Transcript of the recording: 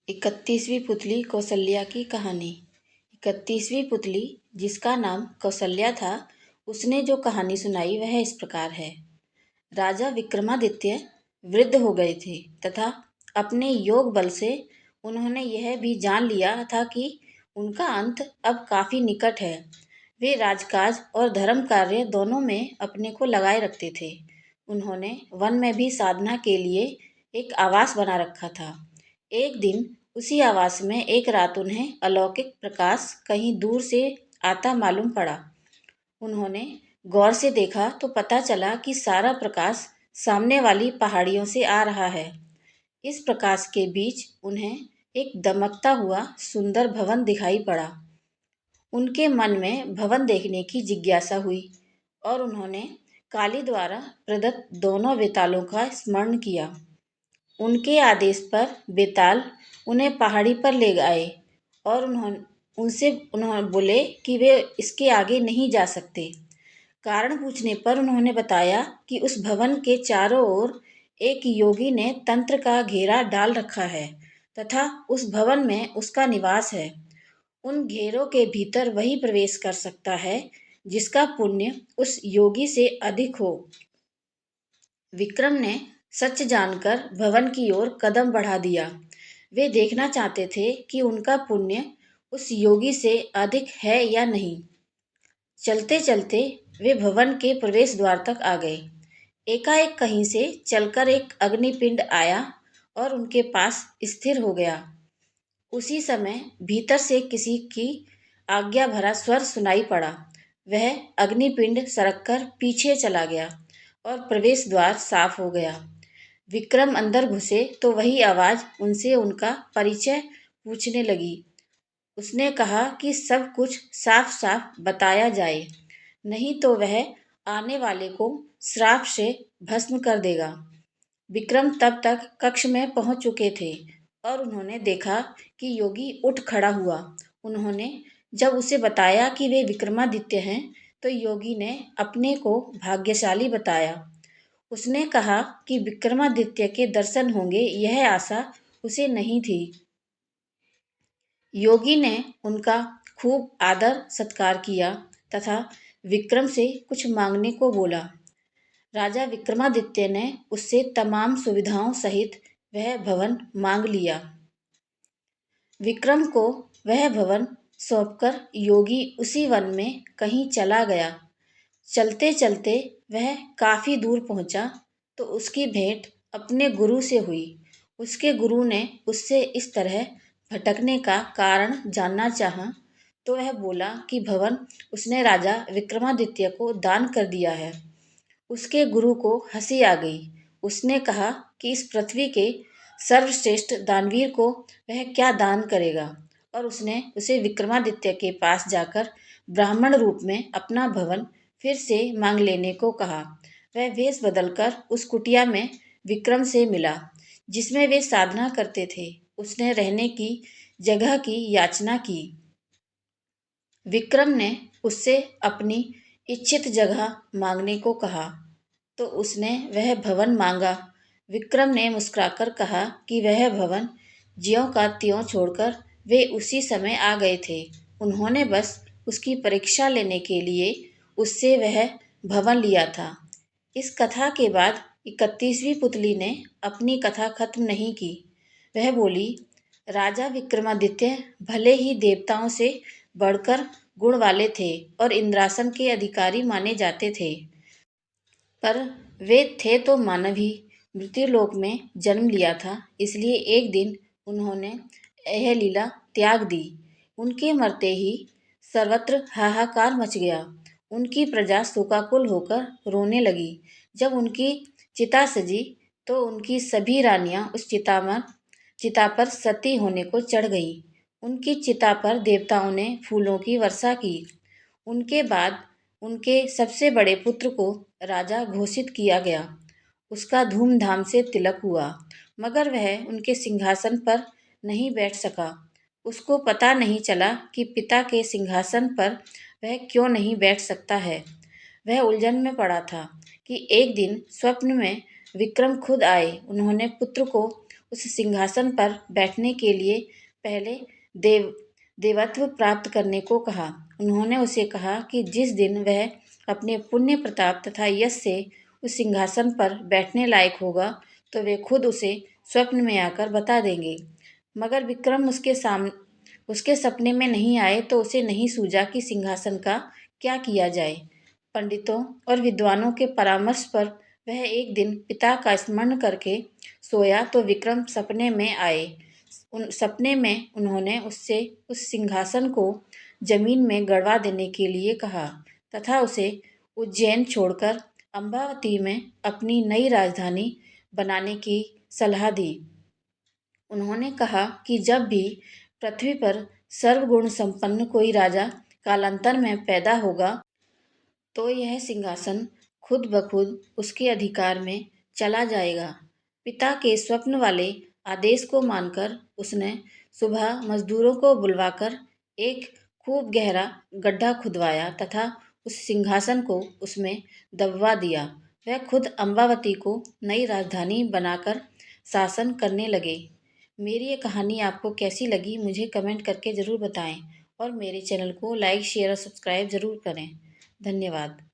इकतीसवीं पुतली कौसल्या की कहानी। इकतीसवीं पुतली, जिसका नाम कौसल्या था, उसने जो कहानी सुनाई वह इस प्रकार है। राजा विक्रमादित्य वृद्ध हो गए थे तथा अपने योग बल से उन्होंने यह भी जान लिया था कि उनका अंत अब काफी निकट है। वे राजकाज और धर्म कार्य दोनों में अपने को लगाए रखते थे। उन्होंने वन में भी साधना के लिए एक आवास बना रखा था। एक दिन उसी आवास में एक रात उन्हें अलौकिक प्रकाश कहीं दूर से आता मालूम पड़ा। उन्होंने गौर से देखा तो पता चला कि सारा प्रकाश सामने वाली पहाड़ियों से आ रहा है। इस प्रकाश के बीच उन्हें एक दमकता हुआ सुंदर भवन दिखाई पड़ा। उनके मन में भवन देखने की जिज्ञासा हुई और उन्होंने काली द्वारा प्रदत्त दोनों वेतालों का स्मरण किया। उनके आदेश पर बेताल उन्हें पहाड़ी पर ले आए और उन्होंने बोले कि वे इसके आगे नहीं जा सकते। कारण पूछने पर उन्होंने बताया कि उस भवन के चारों ओर एक योगी ने तंत्र का घेरा डाल रखा है तथा उस भवन में उसका निवास है। उन घेरों के भीतर वही प्रवेश कर सकता है जिसका पुण्य उस योगी से अधिक हो। विक्रम ने सच जानकर भवन की ओर कदम बढ़ा दिया। वे देखना चाहते थे कि उनका पुण्य उस योगी से अधिक है या नहीं। चलते चलते वे भवन के प्रवेश द्वार तक आ गए। एकाएक कहीं से चलकर एक अग्निपिंड आया और उनके पास स्थिर हो गया। उसी समय भीतर से किसी की आज्ञा भरा स्वर सुनाई पड़ा। वह अग्निपिंड सरककर पीछे चला गया और प्रवेश द्वार साफ हो गया। विक्रम अंदर घुसे तो वही आवाज उनसे उनका परिचय पूछने लगी। उसने कहा कि सब कुछ साफ साफ बताया जाए, नहीं तो वह आने वाले को श्राप से भस्म कर देगा। विक्रम तब तक कक्ष में पहुंच चुके थे और उन्होंने देखा कि योगी उठ खड़ा हुआ। उन्होंने जब उसे बताया कि वे विक्रमादित्य हैं तो योगी ने अपने को भाग्यशाली बताया। उसने कहा कि विक्रमादित्य के दर्शन होंगे यह आशा उसे नहीं थी। योगी ने उनका खूब आदर सत्कार किया तथा विक्रम से कुछ मांगने को बोला। राजा विक्रमादित्य ने उससे तमाम सुविधाओं सहित वह भवन मांग लिया। विक्रम को वह भवन सौंपकर योगी उसी वन में कहीं चला गया। चलते चलते वह काफी दूर पहुंचा तो उसकी भेंट अपने गुरु से हुई। उसके गुरु ने उससे इस तरह भटकने का कारण जानना चाहा तो वह बोला कि भवन उसने राजा विक्रमादित्य को दान कर दिया है। उसके गुरु को हंसी आ गई। उसने कहा कि इस पृथ्वी के सर्वश्रेष्ठ दानवीर को वह क्या दान करेगा और उसने उसे विक्रमादित्य के पास जाकर ब्राह्मण रूप में अपना भवन फिर से मांग लेने को कहा। वह वेश बदलकर उस कुटिया में विक्रम से मिला जिसमें वे साधना करते थे। उसने रहने की जगह की याचना की। विक्रम ने उससे अपनी इच्छित जगह मांगने को कहा तो उसने वह भवन मांगा। विक्रम ने मुस्कुराकर कहा कि वह भवन ज्यों का त्यों छोड़कर वे उसी समय आ गए थे। उन्होंने बस उसकी परीक्षा लेने के लिए उससे वह भवन लिया था। इस कथा के बाद 31वीं पुतली ने अपनी कथा खत्म नहीं की। वह बोली, राजा विक्रमादित्य भले ही देवताओं से बढ़कर गुण वाले थे और इंद्रासन के अधिकारी माने जाते थे, पर वे थे तो मानव ही। मृत्युलोक में जन्म लिया था, इसलिए एक दिन उन्होंने यह लीला त्याग दी। उनके मरते ही सर्वत्र हाहाकार मच गया। उनकी प्रजा शोकाकुल होकर रोने लगी। जब उनकी चिता सजी तो उनकी सभी रानियां उस चिता पर सती होने को चढ़ गईं। उनकी चिता पर देवताओं ने फूलों की वर्षा की। उनके बाद उनके सबसे बड़े पुत्र को राजा घोषित किया गया। उसका धूमधाम से तिलक हुआ, मगर वह उनके सिंहासन पर नहीं बैठ सका। उसको पता नहीं चला कि पिता के सिंहासन पर वह क्यों नहीं बैठ सकता है। वह उलझन में पड़ा था कि एक दिन स्वप्न में विक्रम खुद आए। उन्होंने पुत्र को उस सिंहासन पर बैठने के लिए पहले देवत्व प्राप्त करने को कहा। उन्होंने उसे कहा कि जिस दिन वह अपने पुण्य प्रताप तथा यश से उस सिंहासन पर बैठने लायक होगा तो वे खुद उसे स्वप्न में आकर बता देंगे। मगर विक्रम उसके सपने में नहीं आए तो उसे नहीं सूझा कि सिंहासन का क्या किया जाए। पंडितों और विद्वानों के परामर्श पर वह एक दिन पिता का स्मरण करके सोया तो विक्रम सपने में आए। सपने में उन्होंने उससे उस सिंहासन को जमीन में गड़वा देने के लिए कहा तथा उसे उज्जैन छोड़कर अम्बावती में अपनी नई राजधानी बनाने की सलाह दी। उन्होंने कहा कि जब भी पृथ्वी पर सर्वगुण संपन्न कोई राजा कालांतर में पैदा होगा तो यह सिंहासन खुद ब खुद उसके अधिकार में चला जाएगा। पिता के स्वप्न वाले आदेश को मानकर उसने सुबह मजदूरों को बुलवाकर एक खूब गहरा गड्ढा खुदवाया तथा उस सिंहासन को उसमें दबवा दिया। वह खुद अम्बावती को नई राजधानी बनाकर शासन करने लगे। मेरी ये कहानी आपको कैसी लगी मुझे कमेंट करके ज़रूर बताएं और मेरे चैनल को लाइक शेयर और सब्सक्राइब ज़रूर करें। धन्यवाद।